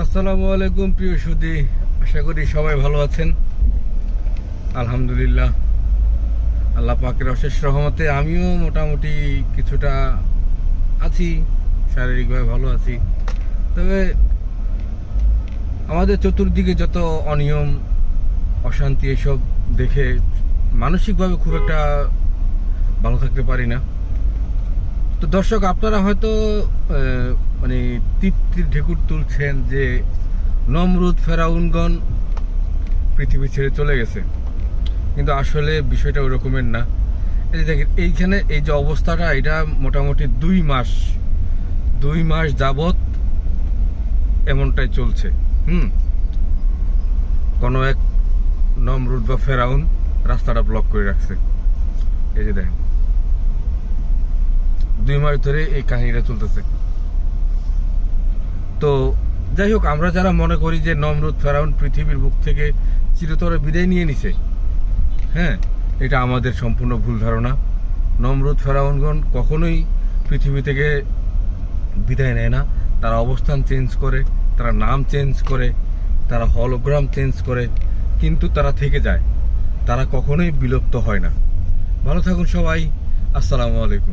আসসালামু আলাইকুম প্রিয় সুধী, আশা করি সবাই ভালো আছেন। আলহামদুলিল্লাহ, আল্লাহ পাকের অশেষ রহমতে আমিও মোটামুটি কিছুটা আছি, শারীরিকভাবে ভালো আছি। তবে আমাদের চতুর্দিকে যত অনিয়ম, অশান্তি এসব দেখে মানসিকভাবে খুব একটা ভালো থাকতে পারি না। তো দর্শক, আপনারা হয়তো মানে তৃপ্তির ঢেকুর তুলছেন যে নমরুদ ফেরাউনগণ পৃথিবী ছেড়ে চলে গেছে, কিন্তু আসলে বিষয়টা ওই রকমের না। এই যে দেখেন, এইখানে এই যে অবস্থাটা, এটা মোটামুটি 2 মাস যাবত এমনটাই চলছে। কোনো এক নমরুদ বা ফেরাউন রাস্তাটা ব্লক করে রাখছে। এই যে দেখেন, 2 মাস ধরে এই কাহিনীটা চলতেছে। তো যাই হোক, আমরা যারা মনে করি যে নমরুদ ফেরাউন পৃথিবীর বুক থেকে চিরতরে বিদায় নিয়ে নিছে, হ্যাঁ, এটা আমাদের সম্পূর্ণ ভুল ধারণা। নমরুদ ফেরাউনগণ কখনোই পৃথিবী থেকে বিদায় নেয় না। তারা অবস্থান চেঞ্জ করে, তারা নাম চেঞ্জ করে, তারা হলোগ্রাম চেঞ্জ করে, কিন্তু তারা থেকে যায়। তারা কখনোই বিলুপ্ত হয় না। ভালো থাকুন সবাই। আসসালামু আলাইকুম।